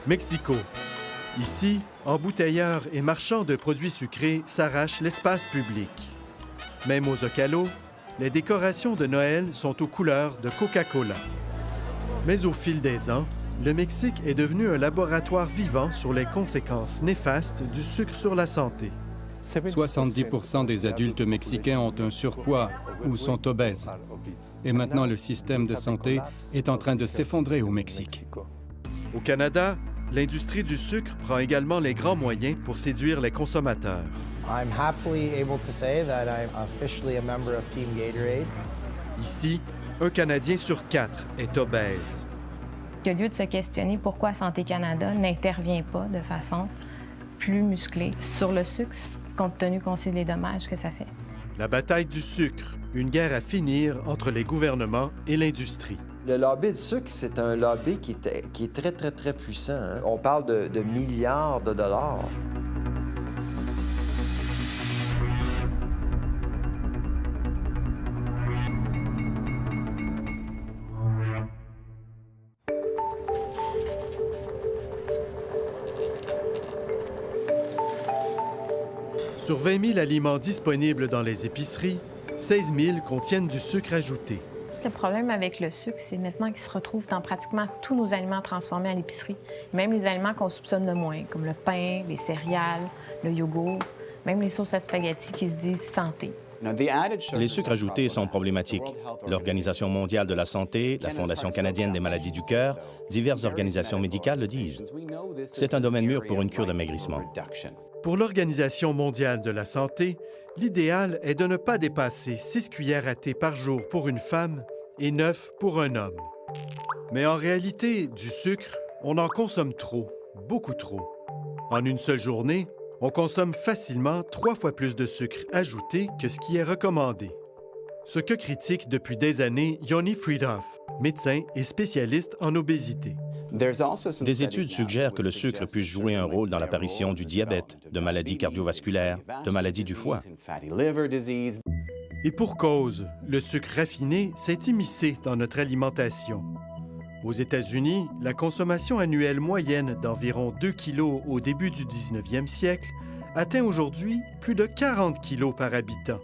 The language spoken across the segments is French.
Mexico. Ici, embouteilleurs et marchands de produits sucrés s'arrachent l'espace public. Même aux Zocalo, les décorations de Noël sont aux couleurs de Coca-Cola. Mais au fil des ans, le Mexique est devenu un laboratoire vivant sur les conséquences néfastes du sucre sur la santé. 70% des adultes mexicains ont un surpoids ou sont obèses. Et maintenant, le système de santé est en train de s'effondrer au Mexique. Au Canada, l'industrie du sucre prend également les grands moyens pour séduire les consommateurs. I'm happily able to say that I'm officially a member of Team Gatorade. Ici, un Canadien sur 4 est obèse. Au lieu de se questionner pourquoi Santé Canada n'intervient pas de façon plus musclée sur le sucre, compte tenu qu'on sait les dommages que ça fait. La bataille du sucre, une guerre à finir entre les gouvernements et l'industrie. Le lobby du sucre, c'est un lobby qui est très, très, très puissant, hein? On parle de milliards de dollars. Sur 20 000 aliments disponibles dans les épiceries, 16 000 contiennent du sucre ajouté. Le problème avec le sucre, c'est maintenant qu'il se retrouve dans pratiquement tous nos aliments transformés à l'épicerie. Même les aliments qu'on soupçonne de moins, comme le pain, les céréales, le yogourt, même les sauces à spaghetti qui se disent santé. Les sucres ajoutés sont problématiques. L'Organisation mondiale de la santé, la Fondation canadienne des maladies du cœur, diverses organisations médicales le disent. C'est un domaine mûr pour une cure d'amaigrissement. Pour l'Organisation mondiale de la santé, l'idéal est de ne pas dépasser 6 cuillères à thé par jour pour une femme et 9 pour un homme. Mais en réalité, du sucre, on en consomme trop, beaucoup trop. En une seule journée, on consomme facilement 3 fois plus de sucre ajouté que ce qui est recommandé. Ce que critique depuis des années Yoni Friedhoff, médecin et spécialiste en obésité. Des études suggèrent que le sucre puisse jouer un rôle dans l'apparition du diabète, de maladies cardiovasculaires, de maladies du foie. Et pour cause, le sucre raffiné s'est immiscé dans notre alimentation. Aux États-Unis, la consommation annuelle moyenne d'environ 2 kilos au début du 19e siècle atteint aujourd'hui plus de 40 kilos par habitant.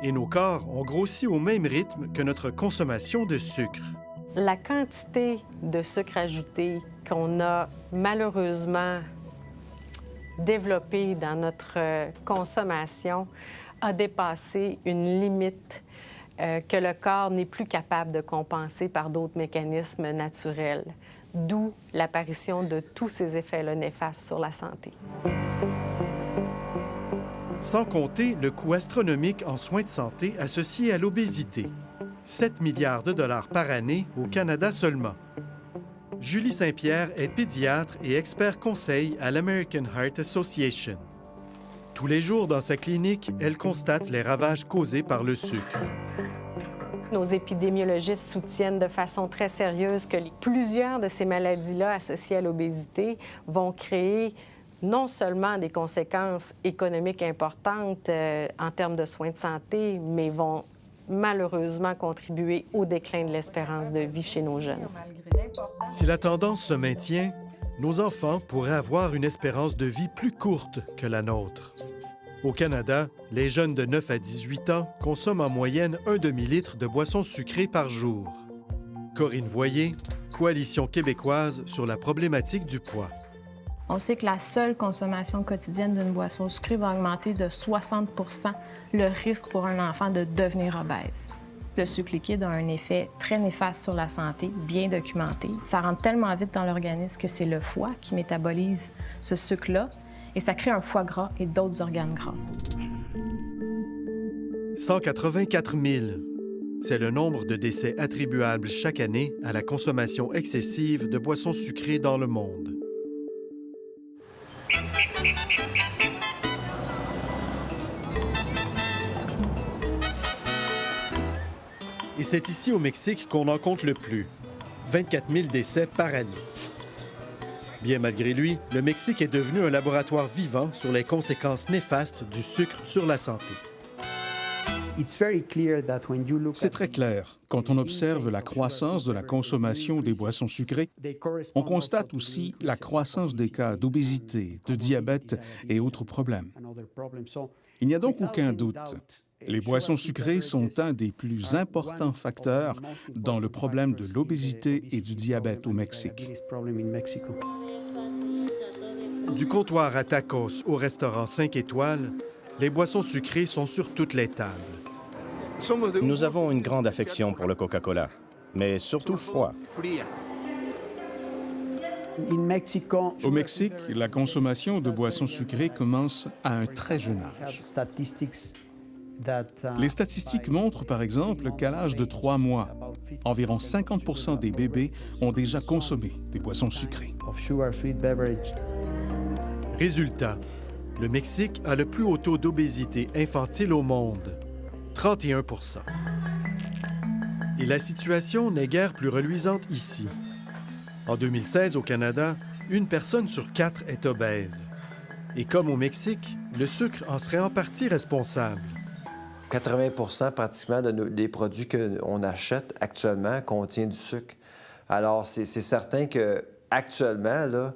Et nos corps ont grossi au même rythme que notre consommation de sucre. La quantité de sucre ajouté qu'on a malheureusement développée dans notre consommation a dépassé une limite que le corps n'est plus capable de compenser par d'autres mécanismes naturels, d'où l'apparition de tous ces effets-là néfastes sur la santé. Sans compter le coût astronomique en soins de santé associé à l'obésité. 7 milliards de dollars par année au Canada seulement. Julie Saint-Pierre est pédiatre et expert conseil à l'American Heart Association. Tous les jours dans sa clinique, elle constate les ravages causés par le sucre. Nos épidémiologistes soutiennent de façon très sérieuse que plusieurs de ces maladies-là associées à l'obésité vont créer non seulement des conséquences économiques importantes en termes de soins de santé, mais vont malheureusement contribuer au déclin de l'espérance de vie chez nos jeunes. Si la tendance se maintient, nos enfants pourraient avoir une espérance de vie plus courte que la nôtre. Au Canada, les jeunes de 9 à 18 ans consomment en moyenne un demi-litre de boissons sucrées par jour. Corinne Voyer, Coalition québécoise sur la problématique du poids. On sait que la seule consommation quotidienne d'une boisson sucrée va augmenter de 60 le risque pour un enfant de devenir obèse. Le sucre liquide a un effet très néfaste sur la santé, bien documenté. Ça rentre tellement vite dans l'organisme que c'est le foie qui métabolise ce sucre-là et ça crée un foie gras et d'autres organes gras. 184 000. C'est le nombre de décès attribuables chaque année à la consommation excessive de boissons sucrées dans le monde. Et c'est ici au Mexique qu'on en compte le plus, 24 000 décès par année. Bien malgré lui, le Mexique est devenu un laboratoire vivant sur les conséquences néfastes du sucre sur la santé. C'est très clair. Quand on observe la croissance de la consommation des boissons sucrées, on constate aussi la croissance des cas d'obésité, de diabète et autres problèmes. Il n'y a donc aucun doute. Les boissons sucrées sont un des plus importants facteurs dans le problème de l'obésité et du diabète au Mexique. Du comptoir à tacos au restaurant 5 étoiles, les boissons sucrées sont sur toutes les tables. Nous avons une grande affection pour le Coca-Cola, mais surtout froid. Au Mexique, la consommation de boissons sucrées commence à un très jeune âge. Les statistiques montrent, par exemple, qu'à l'âge de 3 mois, environ 50% des bébés ont déjà consommé des boissons sucrées. Résultat, le Mexique a le plus haut taux d'obésité infantile au monde, 31%. Et la situation n'est guère plus reluisante ici. En 2016, au Canada, 1 personne sur 4 est obèse. Et comme au Mexique, le sucre en serait en partie responsable. 80% pratiquement des produits qu'on achète actuellement contiennent du sucre. Alors, c'est certain qu'actuellement,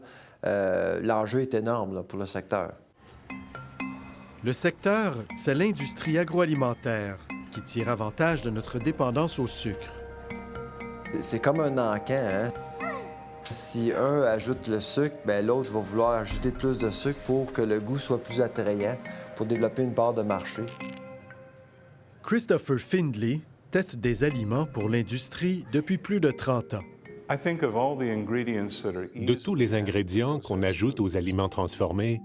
l'enjeu est énorme là, pour le secteur. Le secteur, c'est l'industrie agroalimentaire qui tire avantage de notre dépendance au sucre. C'est comme un encan, hein? Si un ajoute le sucre, bien, l'autre va vouloir ajouter plus de sucre pour que le goût soit plus attrayant, pour développer une part de marché. Christopher Findlay teste des aliments pour l'industrie depuis plus de 30 ans. De tous les ingrédients qu'on ajoute aux aliments transformés,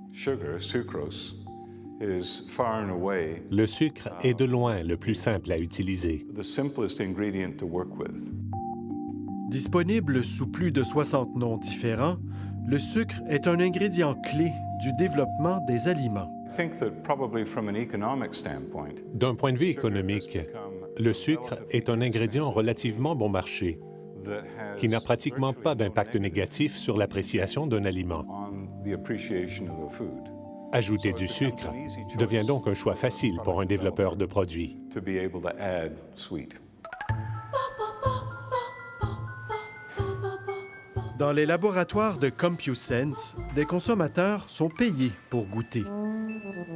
le sucre est de loin le plus simple à utiliser. Disponible sous plus de 60 noms différents, le sucre est un ingrédient clé du développement des aliments. D'un point de vue économique, le sucre est un ingrédient relativement bon marché, qui n'a pratiquement pas d'impact négatif sur l'appréciation d'un aliment. Ajouter du sucre devient donc un choix facile pour un développeur de produits. Dans les laboratoires de CompuSense, des consommateurs sont payés pour goûter.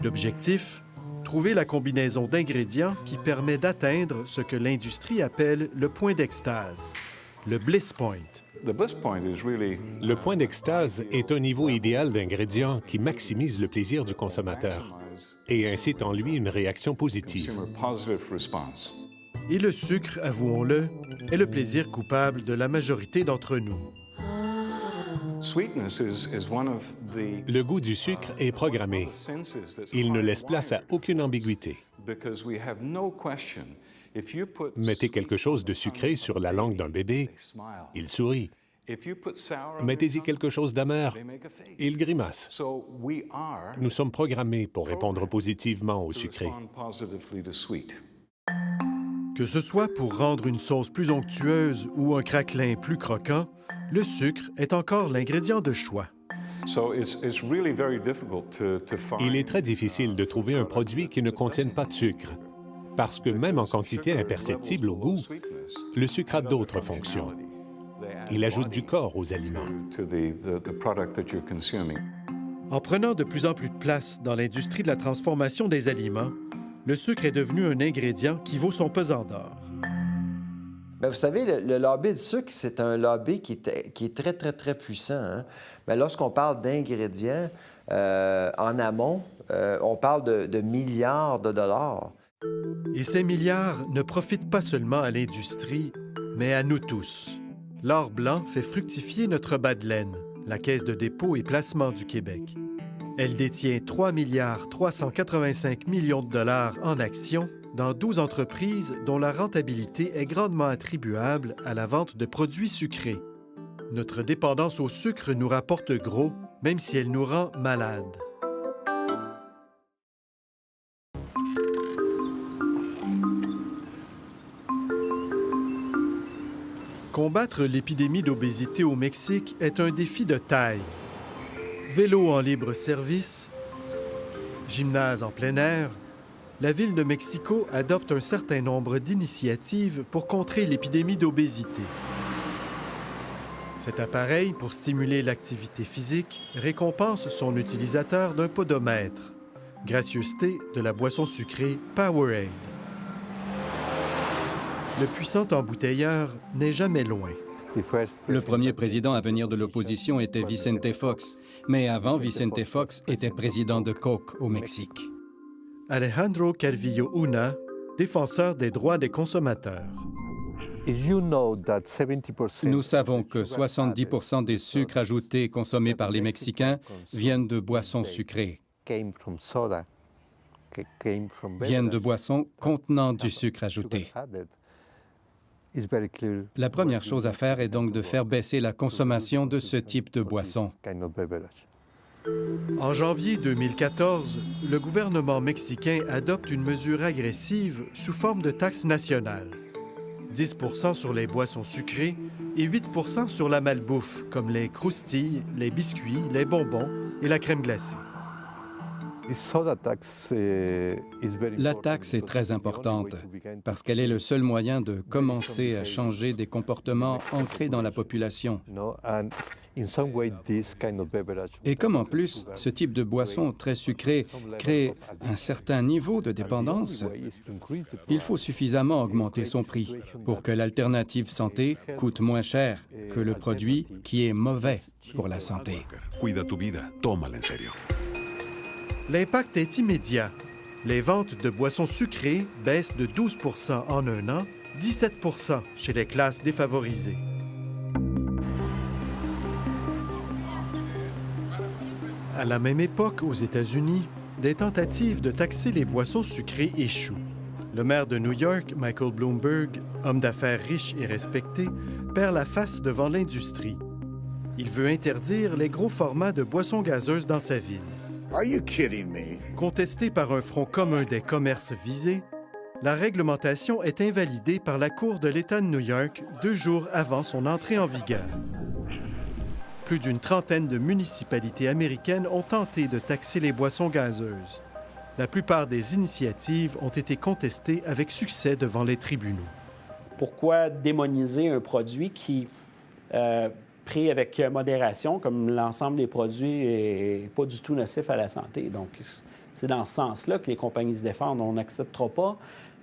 L'objectif? Trouver la combinaison d'ingrédients qui permet d'atteindre ce que l'industrie appelle le point d'extase, le bliss point. Le point d'extase est un niveau idéal d'ingrédients qui maximise le plaisir du consommateur et incite en lui une réaction positive. Et le sucre, avouons-le, est le plaisir coupable de la majorité d'entre nous. Le goût du sucre est programmé. Il ne laisse place à aucune ambiguïté. Mettez quelque chose de sucré sur la langue d'un bébé, il sourit. Mettez-y quelque chose d'amer, il grimace. Nous sommes programmés pour répondre positivement au sucré. Que ce soit pour rendre une sauce plus onctueuse ou un craquelin plus croquant, le sucre est encore l'ingrédient de choix. Il est très difficile de trouver un produit qui ne contienne pas de sucre, parce que même en quantité imperceptible au goût, le sucre a d'autres fonctions. Il ajoute du corps aux aliments. En prenant de plus en plus de place dans l'industrie de la transformation des aliments, le sucre est devenu un ingrédient qui vaut son pesant d'or. Bien, vous savez, le lobby du sucre, c'est un lobby qui est très, très, très puissant. Hein? Mais lorsqu'on parle d'ingrédients en amont, on parle de milliards de dollars. Et ces milliards ne profitent pas seulement à l'industrie, mais à nous tous. L'or blanc fait fructifier notre bas de laine, la Caisse de dépôt et placement du Québec. Elle détient 3 385 millions de dollars en actions dans 12 entreprises dont la rentabilité est grandement attribuable à la vente de produits sucrés. Notre dépendance au sucre nous rapporte gros, même si elle nous rend malades. Combattre l'épidémie d'obésité au Mexique est un défi de taille. Vélo en libre service, gymnase en plein air, la ville de Mexico adopte un certain nombre d'initiatives pour contrer l'épidémie d'obésité. Cet appareil, pour stimuler l'activité physique, récompense son utilisateur d'un podomètre. Gracieuseté de la boisson sucrée Powerade. Le puissant embouteilleur n'est jamais loin. Le premier président à venir de l'opposition était Vicente Fox, mais avant, Vicente Fox était président de Coke au Mexique. Alejandro Calvillo Una, défenseur des droits des consommateurs. Nous savons que 70% des sucres ajoutés consommés par les Mexicains viennent de boissons sucrées, viennent de boissons contenant du sucre ajouté. La première chose à faire est donc de faire baisser la consommation de ce type de boisson. En janvier 2014, le gouvernement mexicain adopte une mesure agressive sous forme de taxe nationale. 10 % sur les boissons sucrées et 8 % sur la malbouffe, comme les croustilles, les biscuits, les bonbons et la crème glacée. La taxe est très importante parce qu'elle est le seul moyen de commencer à changer des comportements ancrés dans la population. Et comme en plus, ce type de boisson très sucrée crée un certain niveau de dépendance, il faut suffisamment augmenter son prix pour que l'alternative santé coûte moins cher que le produit qui est mauvais pour la santé. L'impact est immédiat. Les ventes de boissons sucrées baissent de 12 % en un an, 17 % chez les classes défavorisées. À la même époque, aux États-Unis, des tentatives de taxer les boissons sucrées échouent. Le maire de New York, Michael Bloomberg, homme d'affaires riche et respecté, perd la face devant l'industrie. Il veut interdire les gros formats de boissons gazeuses dans sa ville. Are you kidding me? Contestée par un front commun des commerces visés, la réglementation est invalidée par la Cour de l'État de New York 2 jours avant son entrée en vigueur. Plus d'une trentaine de municipalités américaines ont tenté de taxer les boissons gazeuses. La plupart des initiatives ont été contestées avec succès devant les tribunaux. Pourquoi démoniser un produit qui, pris avec modération, comme l'ensemble des produits, n'est pas du tout nocif à la santé? Donc, c'est dans ce sens-là que les compagnies se défendent. On n'acceptera pas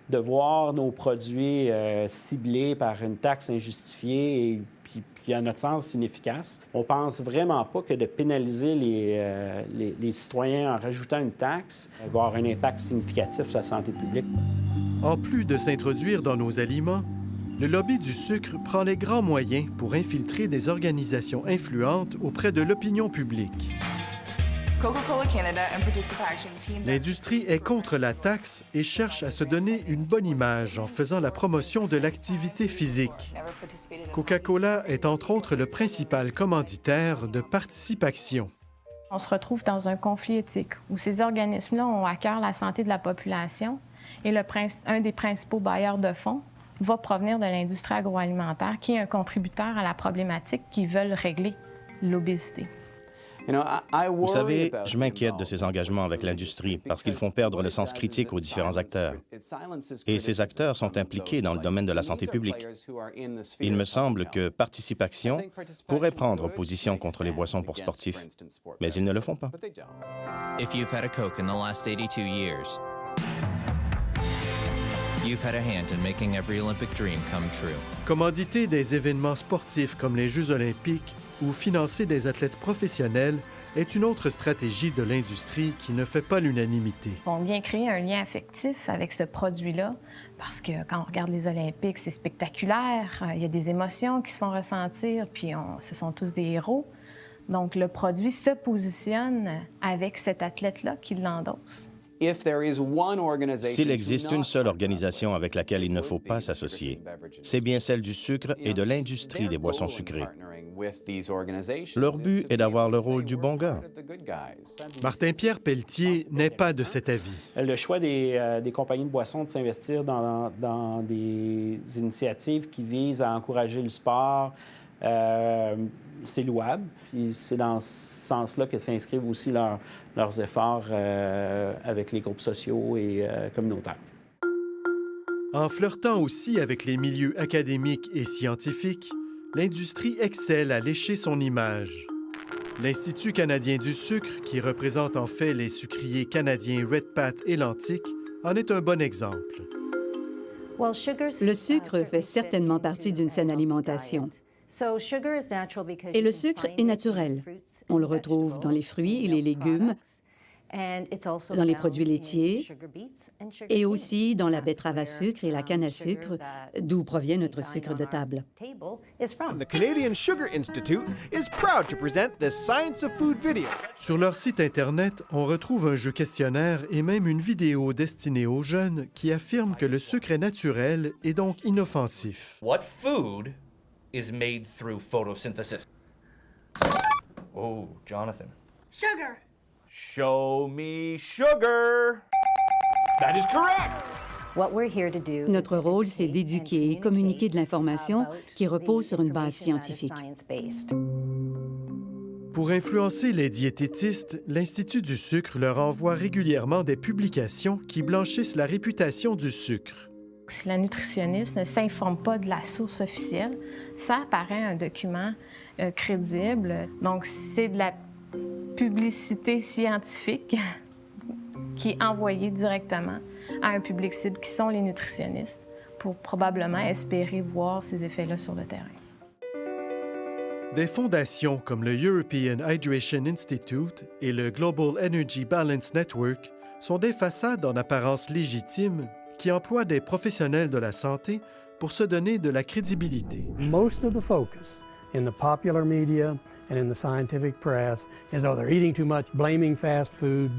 de voir nos produits ciblés par une taxe injustifiée et puis, à notre sens, inefficace. On ne pense vraiment pas que de pénaliser les citoyens en rajoutant une taxe va avoir un impact significatif sur la santé publique. En plus de s'introduire dans nos aliments, le lobby du sucre prend les grands moyens pour infiltrer des organisations influentes auprès de l'opinion publique. L'industrie est contre la taxe et cherche à se donner une bonne image en faisant la promotion de l'activité physique. Coca-Cola est entre autres le principal commanditaire de Participation. On se retrouve dans un conflit éthique où ces organismes-là ont à cœur la santé de la population et un des principaux bailleurs de fonds va provenir de l'industrie agroalimentaire qui est un contributeur à la problématique qu'ils veulent régler, l'obésité. Vous savez, je m'inquiète de ces engagements avec l'industrie parce qu'ils font perdre le sens critique aux différents acteurs. Et ces acteurs sont impliqués dans le domaine de la santé publique. Il me semble que Participation pourrait prendre position contre les boissons pour sportifs, mais ils ne le font pas. If you've had a Coke in the last 82 years, you've had a hand in making every Olympic dream come true. Commanditer des événements sportifs comme les Jeux olympiques ou financer des athlètes professionnels est une autre stratégie de l'industrie qui ne fait pas l'unanimité. On vient créer un lien affectif avec ce produit-là parce que quand on regarde les Olympiques, c'est spectaculaire, il y a des émotions qui se font ressentir, puis ce sont tous des héros. Donc, le produit se positionne avec cet athlète-là qui l'endosse. S'il existe une seule organisation avec laquelle il ne faut pas s'associer, c'est bien celle du sucre et de l'industrie des boissons sucrées. Leur but est d'avoir le rôle du bon gars. Martin-Pierre Pelletier n'est pas de cet avis. Le choix des compagnies de boissons de s'investir dans des initiatives qui visent à encourager le sport, c'est louable, puis c'est dans ce sens-là que s'inscrivent aussi leurs efforts avec les groupes sociaux et communautaires. En flirtant aussi avec les milieux académiques et scientifiques, l'industrie excelle à lécher son image. L'Institut canadien du sucre, qui représente en fait les sucriers canadiens Redpath et Lantic, en est un bon exemple. Le sucre fait certainement partie d'une saine alimentation. Et le sucre est naturel. On le retrouve dans les fruits et les légumes, dans les produits laitiers et aussi dans la betterave à sucre et la canne à sucre, d'où provient notre sucre de table. The Canadian Sugar Institute is proud to present this Science of Food video. Sur leur site Internet, on retrouve un jeu questionnaire et même une vidéo destinée aux jeunes qui affirme que le sucre est naturel et donc inoffensif. What food is made through photosynthesis? Oh, Jonathan. Sugar. Show me sugar. That is correct. Notre rôle, c'est d'éduquer et communiquer de l'information qui repose sur une base scientifique. Pour influencer les diététistes, l'Institut du sucre leur envoie régulièrement des publications qui blanchissent la réputation du sucre. Si la nutritionniste ne s'informe pas de la source officielle, ça apparaît un document crédible. Donc, c'est de la publicité scientifique qui est envoyée directement à un public cible qui sont les nutritionnistes pour probablement espérer voir ces effets-là sur le terrain. Des fondations comme le European Hydration Institute et le Global Energy Balance Network sont des façades en apparence légitimes qui emploient des professionnels de la santé pour se donner de la crédibilité. Most of the focus in the popular media and in the scientific press is, oh, they're eating too much, blaming fast food,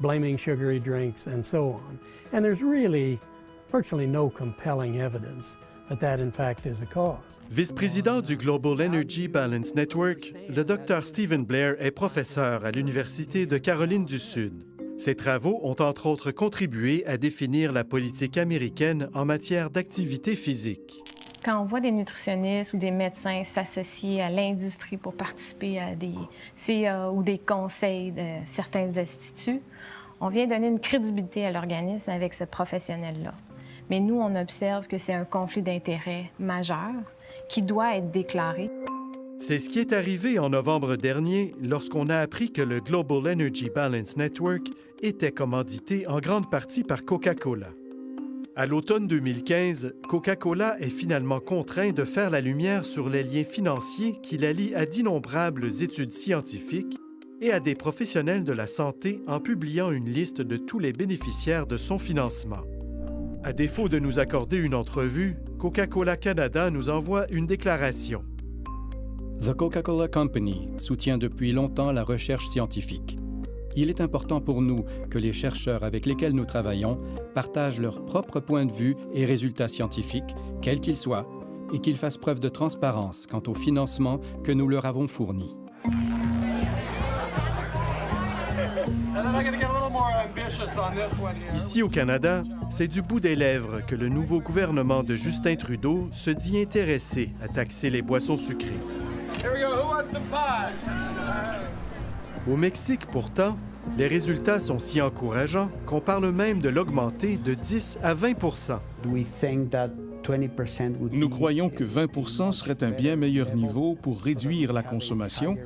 blaming sugary drinks, and so on. And there's really virtually no compelling evidence that in fact is the cause. Vice-président du Global Energy Balance Network, le Dr Stephen Blair est professeur à l'Université de Caroline du Sud. Ses travaux ont entre autres contribué à définir la politique américaine en matière d'activité physique. Quand on voit des nutritionnistes ou des médecins s'associer à l'industrie pour participer à des CA ou des conseils de certains instituts, on vient donner une crédibilité à l'organisme avec ce professionnel-là. Mais nous, on observe que c'est un conflit d'intérêts majeur qui doit être déclaré. C'est ce qui est arrivé en novembre dernier lorsqu'on a appris que le Global Energy Balance Network était commandité en grande partie par Coca-Cola. À l'automne 2015, Coca-Cola est finalement contraint de faire la lumière sur les liens financiers qui la lient à d'innombrables études scientifiques et à des professionnels de la santé en publiant une liste de tous les bénéficiaires de son financement. À défaut de nous accorder une entrevue, Coca-Cola Canada nous envoie une déclaration. The Coca-Cola Company soutient depuis longtemps la recherche scientifique. Il est important pour nous que les chercheurs avec lesquels nous travaillons partagent leurs propres points de vue et résultats scientifiques, quels qu'ils soient, et qu'ils fassent preuve de transparence quant au financement que nous leur avons fourni. Ici au Canada, c'est du bout des lèvres que le nouveau gouvernement de Justin Trudeau se dit intéressé à taxer les boissons sucrées. Au Mexique, pourtant, les résultats sont si encourageants qu'on parle même de l'augmenter de 10 à 20 %. Nous croyons que 20 serait un bien meilleur niveau pour réduire la consommation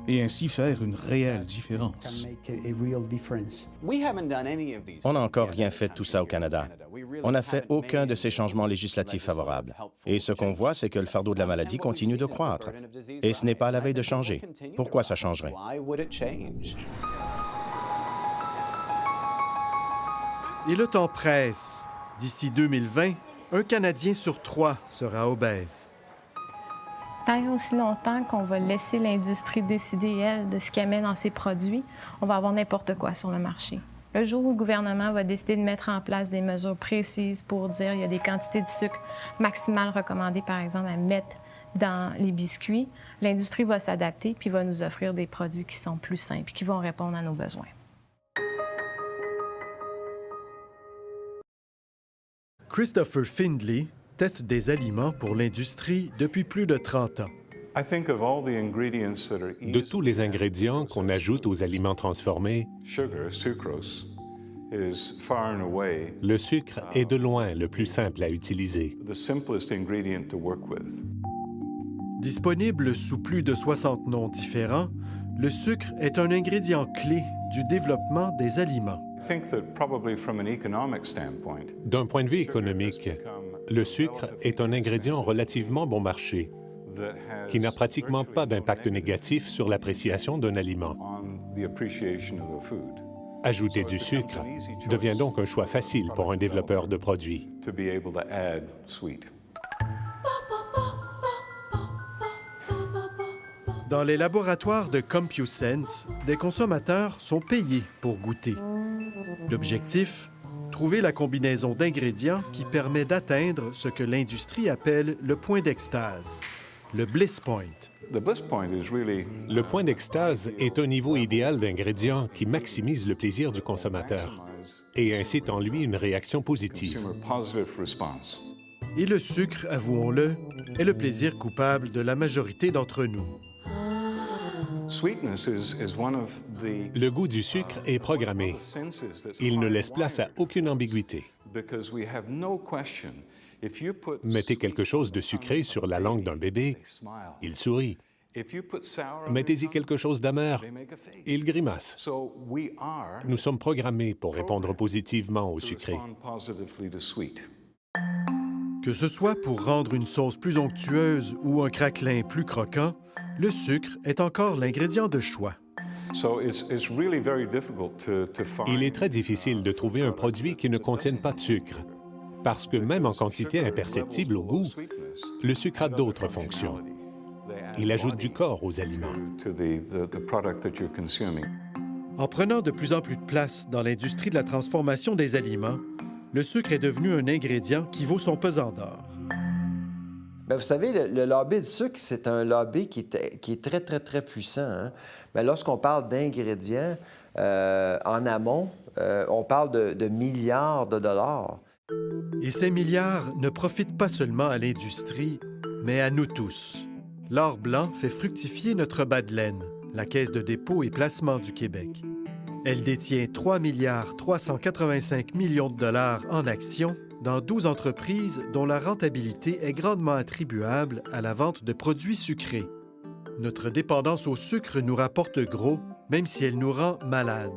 et ainsi faire une réelle différence. On n'a encore rien fait de tout ça au Canada. On n'a fait aucun de ces changements législatifs favorables. Et ce qu'on voit, c'est que le fardeau de la maladie continue de croître. Et ce n'est pas à la veille de changer. Pourquoi ça changerait? Et le temps presse. D'ici 2020, un Canadien sur 3 sera obèse. Tant et aussi longtemps qu'on va laisser l'industrie décider, elle, de ce qu'elle met dans ses produits, on va avoir n'importe quoi sur le marché. Le jour où le gouvernement va décider de mettre en place des mesures précises pour dire qu'il y a des quantités de sucre maximales recommandées, par exemple, à mettre dans les biscuits, l'industrie va s'adapter puis va nous offrir des produits qui sont plus simples, qui vont répondre à nos besoins. Christopher Findlay teste des aliments pour l'industrie depuis plus de 30 ans. De tous les ingrédients qu'on ajoute aux aliments transformés, le sucre est de loin le plus simple à utiliser. Disponible sous plus de 60 noms différents, le sucre est un ingrédient clé du développement des aliments. D'un point de vue économique, le sucre est un ingrédient relativement bon marché, qui n'a pratiquement pas d'impact négatif sur l'appréciation d'un aliment. Ajouter du sucre devient donc un choix facile pour un développeur de produits. Dans les laboratoires de CompuSense, des consommateurs sont payés pour goûter. L'objectif? Trouver la combinaison d'ingrédients qui permet d'atteindre ce que l'industrie appelle le point d'extase, le bliss point. Le point d'extase est un niveau idéal d'ingrédients qui maximise le plaisir du consommateur et incite en lui une réaction positive. Et le sucre, avouons-le, est le plaisir coupable de la majorité d'entre nous. Le goût du sucre est programmé. Il ne laisse place à aucune ambiguïté. Mettez quelque chose de sucré sur la langue d'un bébé, il sourit. Mettez-y quelque chose d'amer, il grimace. Nous sommes programmés pour répondre positivement au sucré. Que ce soit pour rendre une sauce plus onctueuse ou un craquelin plus croquant, le sucre est encore l'ingrédient de choix. Il est très difficile de trouver un produit qui ne contienne pas de sucre, parce que même en quantité imperceptible au goût, le sucre a d'autres fonctions. Il ajoute du corps aux aliments. En prenant de plus en plus de place dans l'industrie de la transformation des aliments, le sucre est devenu un ingrédient qui vaut son pesant d'or. Bien, vous savez, le lobby du sucre, c'est un lobby qui est très, très, très puissant. Hein? Bien, lorsqu'on parle d'ingrédients en amont, on parle de milliards de dollars. Et ces milliards ne profitent pas seulement à l'industrie, mais à nous tous. L'or blanc fait fructifier notre bas de laine, la Caisse de dépôt et placement du Québec. Elle détient 3,385 milliards de dollars en actions dans 12 entreprises dont la rentabilité est grandement attribuable à la vente de produits sucrés. Notre dépendance au sucre nous rapporte gros, même si elle nous rend malades.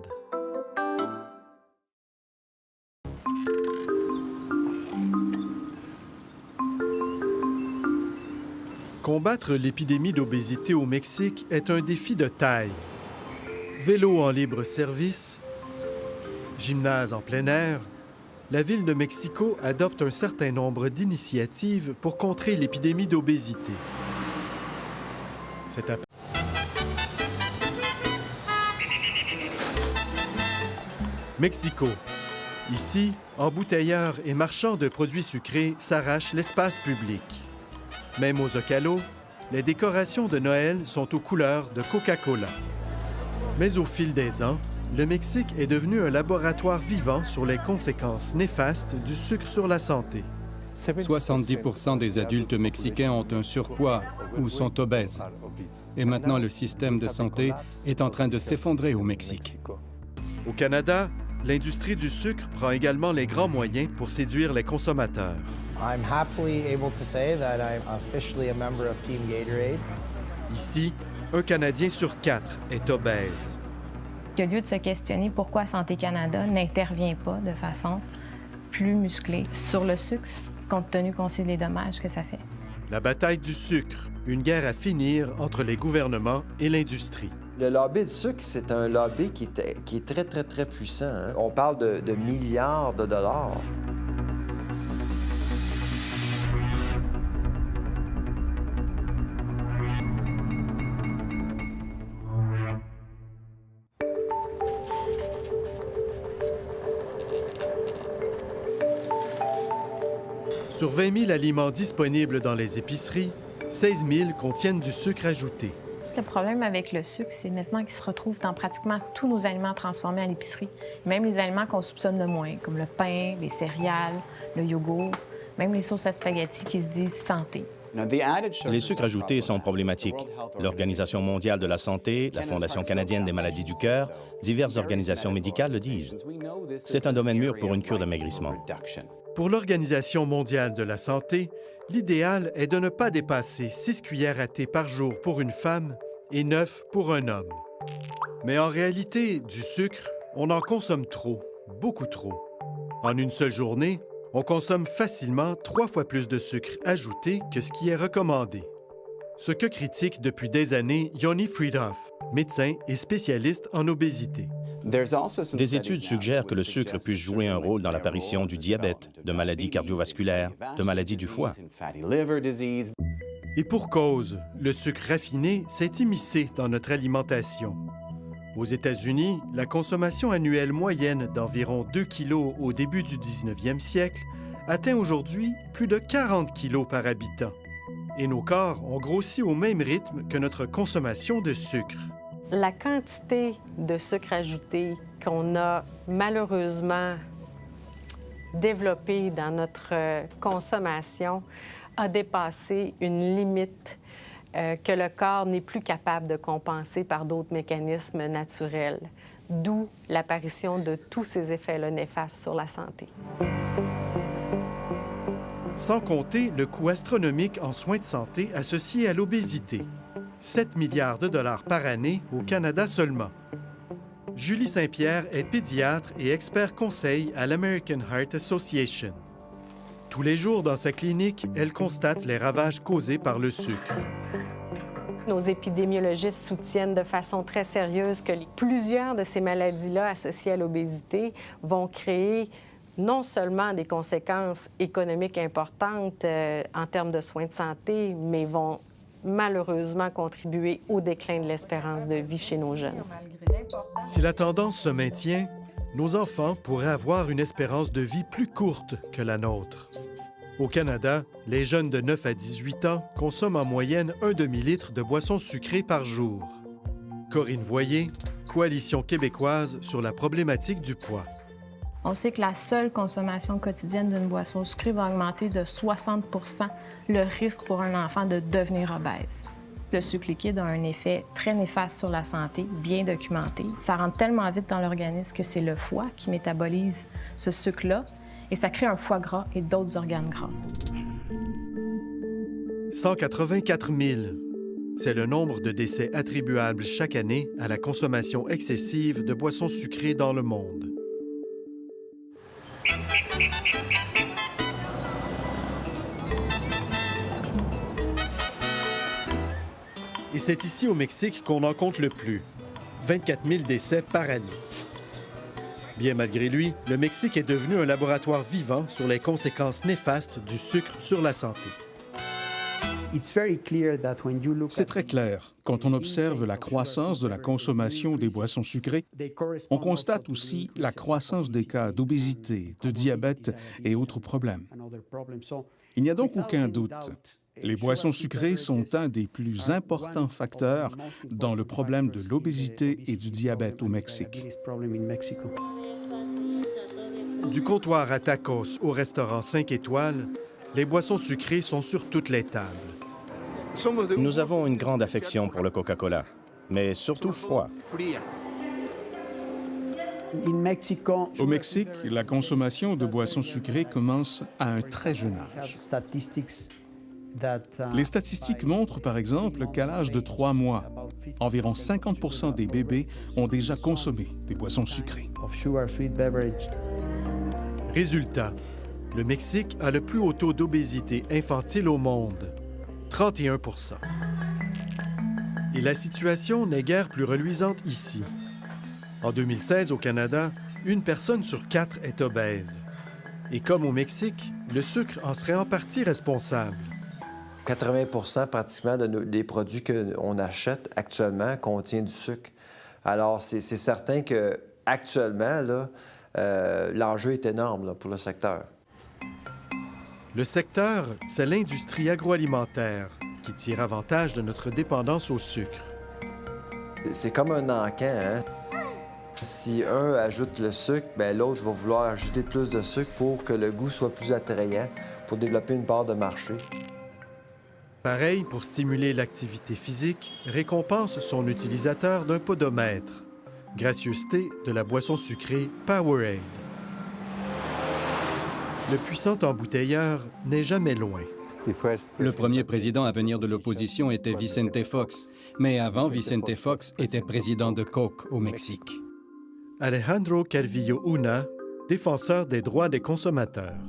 Combattre l'épidémie d'obésité au Mexique est un défi de taille. Vélo en libre service, gymnase en plein air, la ville de Mexico adopte un certain nombre d'initiatives pour contrer l'épidémie d'obésité. Mexico. Ici, embouteilleurs et marchands de produits sucrés s'arrachent l'espace public. Même au Zocalo, les décorations de Noël sont aux couleurs de Coca-Cola. Mais au fil des ans, le Mexique est devenu un laboratoire vivant sur les conséquences néfastes du sucre sur la santé. 70% des adultes mexicains ont un surpoids ou sont obèses. Et maintenant, le système de santé est en train de s'effondrer au Mexique. Au Canada, l'industrie du sucre prend également les grands moyens pour séduire les consommateurs. I'm happily able to say that I'm officially a member of Team Gatorade. Ici, un Canadien sur 4 est obèse. Au lieu de se questionner pourquoi Santé Canada n'intervient pas de façon plus musclée sur le sucre, compte tenu qu'on sait les dommages que ça fait. La bataille du sucre, une guerre à finir entre les gouvernements et l'industrie. Le lobby du sucre, c'est un lobby qui est très, très, très puissant. Hein? On parle de milliards de dollars. Sur 20 000 aliments disponibles dans les épiceries, 16 000 contiennent du sucre ajouté. Le problème avec le sucre, c'est maintenant qu'il se retrouve dans pratiquement tous nos aliments transformés à l'épicerie, même les aliments qu'on soupçonne de moins, comme le pain, les céréales, le yogourt, même les sauces à spaghetti qui se disent santé. Les sucres ajoutés sont problématiques. L'Organisation mondiale de la santé, la Fondation canadienne des maladies du cœur, diverses organisations médicales le disent. C'est un domaine mûr pour une cure d'amaigrissement. Pour l'Organisation mondiale de la santé, l'idéal est de ne pas dépasser 6 cuillères à thé par jour pour une femme et 9 pour un homme. Mais en réalité, du sucre, on en consomme trop, beaucoup trop. En une seule journée, on consomme facilement 3 fois plus de sucre ajouté que ce qui est recommandé. Ce que critique depuis des années Yoni Friedhoff, médecin et spécialiste en obésité. Des études suggèrent que le sucre puisse jouer un rôle dans l'apparition du diabète, de maladies cardiovasculaires, de maladies du foie. Et pour cause, le sucre raffiné s'est immiscé dans notre alimentation. Aux États-Unis, la consommation annuelle moyenne d'environ 2 kilos au début du 19e siècle atteint aujourd'hui plus de 40 kilos par habitant. Et nos corps ont grossi au même rythme que notre consommation de sucre. La quantité de sucre ajouté qu'on a malheureusement développée dans notre consommation a dépassé une limite que le corps n'est plus capable de compenser par d'autres mécanismes naturels, d'où l'apparition de tous ces effets-là néfastes sur la santé. Sans compter le coût astronomique en soins de santé associé à l'obésité. 7 milliards de dollars par année au Canada seulement. Julie Saint-Pierre est pédiatre et expert conseil à l'American Heart Association. Tous les jours dans sa clinique, elle constate les ravages causés par le sucre. Nos épidémiologistes soutiennent de façon très sérieuse que plusieurs de ces maladies-là associées à l'obésité vont créer non seulement des conséquences économiques importantes en termes de soins de santé, mais vont malheureusement contribuer au déclin de l'espérance de vie chez nos jeunes. Si la tendance se maintient, nos enfants pourraient avoir une espérance de vie plus courte que la nôtre. Au Canada, les jeunes de 9 à 18 ans consomment en moyenne un demi-litre de boissons sucrées par jour. Corinne Voyer, Coalition québécoise sur la problématique du poids. On sait que la seule consommation quotidienne d'une boisson sucrée va augmenter de 60 le risque pour un enfant de devenir obèse. Le sucre liquide a un effet très néfaste sur la santé, bien documenté. Ça rentre tellement vite dans l'organisme que c'est le foie qui métabolise ce sucre-là et ça crée un foie gras et d'autres organes gras. 184 000. C'est le nombre de décès attribuables chaque année à la consommation excessive de boissons sucrées dans le monde. Et c'est ici au Mexique qu'on en compte le plus, 24 000 décès par année. Bien malgré lui, le Mexique est devenu un laboratoire vivant sur les conséquences néfastes du sucre sur la santé. C'est très clair. Quand on observe la croissance de la consommation des boissons sucrées, on constate aussi la croissance des cas d'obésité, de diabète et autres problèmes. Il n'y a donc aucun doute. Les boissons sucrées sont un des plus importants facteurs dans le problème de l'obésité et du diabète au Mexique. Du comptoir à tacos au restaurant 5 étoiles, les boissons sucrées sont sur toutes les tables. Nous avons une grande affection pour le Coca-Cola, mais surtout froid. Au Mexique, la consommation de boissons sucrées commence à un très jeune âge. Les statistiques montrent, par exemple, qu'à l'âge de 3 mois, environ 50% des bébés ont déjà consommé des boissons sucrées. Résultat, le Mexique a le plus haut taux d'obésité infantile au monde, 31%. Et la situation n'est guère plus reluisante ici. En 2016, au Canada, 1 personne sur 4 est obèse. Et comme au Mexique, le sucre en serait en partie responsable. 80% pratiquement des produits qu'on achète actuellement contiennent du sucre. Alors, c'est certain qu'actuellement, l'enjeu est énorme là, pour le secteur. Le secteur, c'est l'industrie agroalimentaire qui tire avantage de notre dépendance au sucre. C'est comme un encan, hein? Si un ajoute le sucre, bien, l'autre va vouloir ajouter plus de sucre pour que le goût soit plus attrayant, pour développer une part de marché. L'appareil, pour stimuler l'activité physique, récompense son utilisateur d'un podomètre. Gracieuseté de la boisson sucrée Powerade. Le puissant embouteilleur n'est jamais loin. Le premier président à venir de l'opposition était Vicente Fox, mais avant, Vicente Fox était président de Coke au Mexique. Alejandro Calvillo Una, défenseur des droits des consommateurs.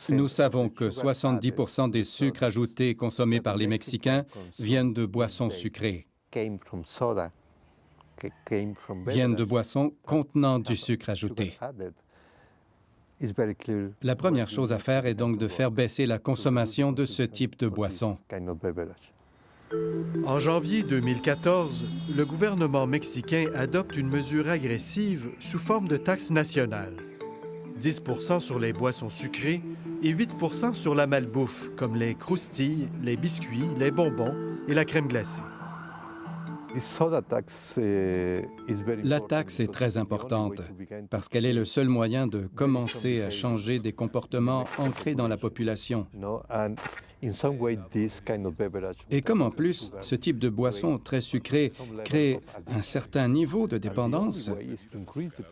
Nous savons que 70% des sucres ajoutés consommés par les Mexicains viennent de boissons sucrées, viennent de boissons contenant du sucre ajouté. La première chose à faire est donc de faire baisser la consommation de ce type de boisson. En janvier 2014, le gouvernement mexicain adopte une mesure agressive sous forme de taxe nationale. 10 % sur les boissons sucrées et 8 % sur la malbouffe, comme les croustilles, les biscuits, les bonbons et la crème glacée. La taxe est très importante parce qu'elle est le seul moyen de commencer à changer des comportements ancrés dans la population. Et comme en plus, ce type de boisson très sucrée crée un certain niveau de dépendance,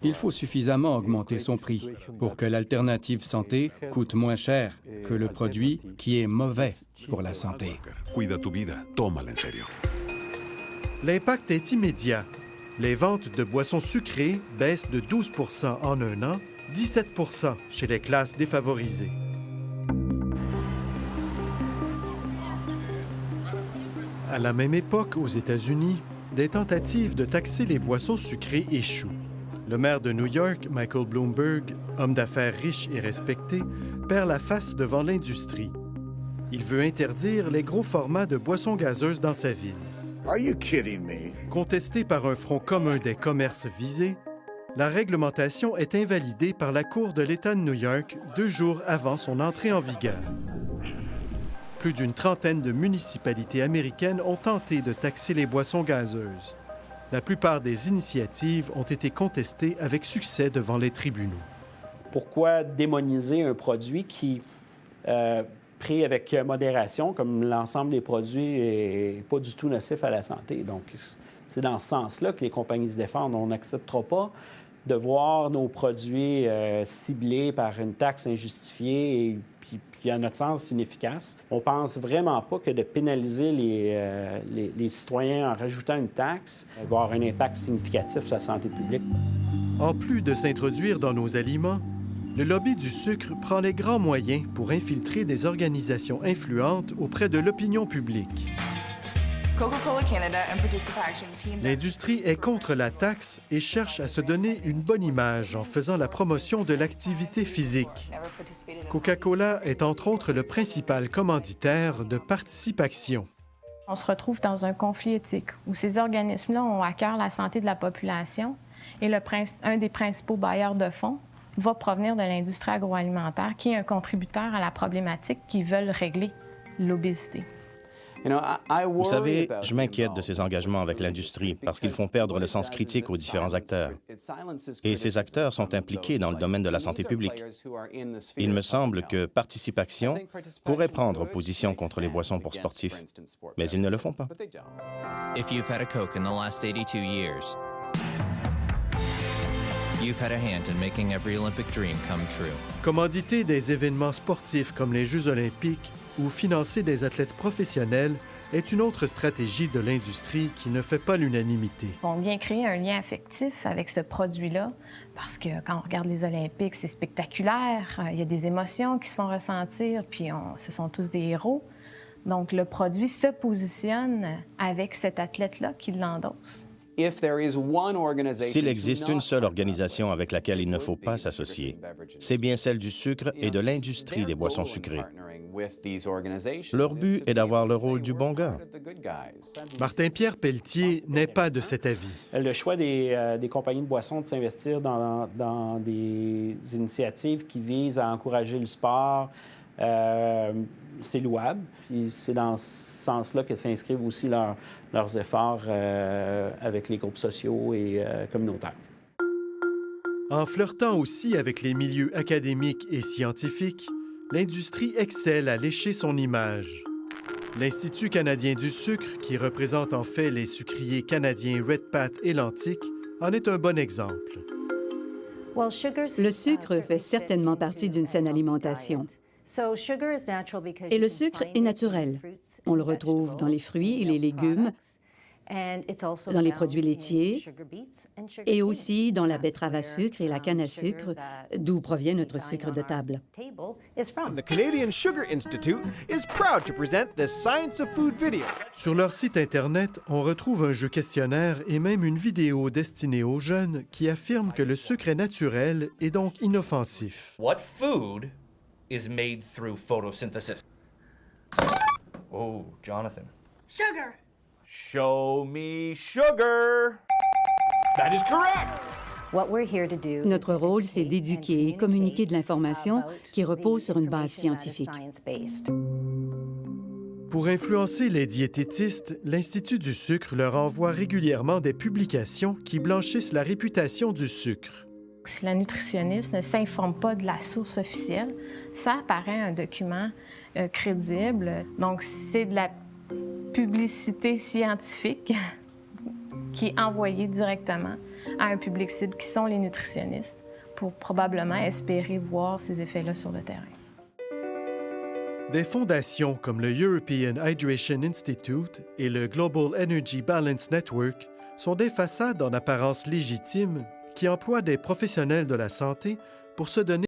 il faut suffisamment augmenter son prix pour que l'alternative santé coûte moins cher que le produit qui est mauvais pour la santé. L'impact est immédiat. Les ventes de boissons sucrées baissent de 12 % en un an, 17 % chez les classes défavorisées. À la même époque, aux États-Unis, des tentatives de taxer les boissons sucrées échouent. Le maire de New York, Michael Bloomberg, homme d'affaires riche et respecté, perd la face devant l'industrie. Il veut interdire les gros formats de boissons gazeuses dans sa ville. Are you kidding me? Contestée par un front commun des commerces visés, la réglementation est invalidée par la Cour de l'État de New York 2 jours avant son entrée en vigueur. Plus d'une trentaine de municipalités américaines ont tenté de taxer les boissons gazeuses. La plupart des initiatives ont été contestées avec succès devant les tribunaux. Pourquoi démoniser un produit qui, pris avec modération, comme l'ensemble des produits, n'est pas du tout nocif à la santé? Donc, c'est dans ce sens-là que les compagnies se défendent. On n'acceptera pas de voir nos produits ciblés par une taxe injustifiée et puis, à notre sens, inefficace. On pense vraiment pas que de pénaliser les citoyens en rajoutant une taxe va avoir un impact significatif sur la santé publique. En plus de s'introduire dans nos aliments, le lobby du sucre prend les grands moyens pour infiltrer des organisations influentes auprès de l'opinion publique. L'industrie est contre la taxe et cherche à se donner une bonne image en faisant la promotion de l'activité physique. Coca-Cola est entre autres le principal commanditaire de Participation. On se retrouve dans un conflit éthique où ces organismes-là ont à cœur la santé de la population et un des principaux bailleurs de fonds va provenir de l'industrie agroalimentaire qui est un contributeur à la problématique qu'ils veulent régler, l'obésité. Vous savez, je m'inquiète de ces engagements avec l'industrie parce qu'ils font perdre le sens critique aux différents acteurs. Et ces acteurs sont impliqués dans le domaine de la santé publique. Il me semble que Participation pourrait prendre position contre les boissons pour sportifs, mais ils ne le font pas. If you've had a Coke in the last 82 years, you've had a hand in making every Olympic dream come true. Commanditer des événements sportifs comme les Jeux olympiques ou financer des athlètes professionnels est une autre stratégie de l'industrie qui ne fait pas l'unanimité. On vient créer un lien affectif avec ce produit-là parce que quand on regarde les Olympiques, c'est spectaculaire, il y a des émotions qui se font ressentir, puis ce sont tous des héros. Donc, le produit se positionne avec cet athlète-là qui l'endosse. S'il existe une seule organisation avec laquelle il ne faut pas s'associer, c'est bien celle du sucre et de l'industrie des boissons sucrées. Leur but est d'avoir le rôle du bon gars. Martin-Pierre Pelletier n'est pas de cet avis. Le choix des compagnies de boissons de s'investir dans des initiatives qui visent à encourager le sport, c'est louable. Puis c'est dans ce sens-là que s'inscrivent aussi leurs efforts avec les groupes sociaux et communautaires. En flirtant aussi avec les milieux académiques et scientifiques, l'industrie excelle à lécher son image. L'Institut canadien du sucre, qui représente en fait les sucriers canadiens Redpath et Lantic, en est un bon exemple. Le sucre fait certainement partie d'une saine alimentation. Et le sucre est naturel. On le retrouve dans les fruits et les légumes, dans les produits laitiers et aussi dans la betterave à sucre et la canne à sucre, d'où provient notre sucre de table. The Canadian Sugar Institute is proud to present this Science of Food video. Sur leur site Internet, on retrouve un jeu questionnaire et même une vidéo destinée aux jeunes qui affirme que le sucre est naturel et donc inoffensif. What food is made through photosynthesis? Oh, Jonathan. Sugar. Show me sugar. That is correct. Notre rôle, c'est d'éduquer et communiquer de l'information qui repose sur une base scientifique. Pour influencer les diététistes, l'Institut du sucre leur envoie régulièrement des publications qui blanchissent la réputation du sucre. Si la nutritionniste ne s'informe pas de la source officielle, ça apparaît un document crédible. Donc, c'est de la publicité scientifique qui est envoyée directement à un public cible qui sont les nutritionnistes pour probablement espérer voir ces effets-là sur le terrain. Des fondations comme le European Hydration Institute et le Global Energy Balance Network sont des façades en apparence légitimes qui emploient des professionnels de la santé pour se donner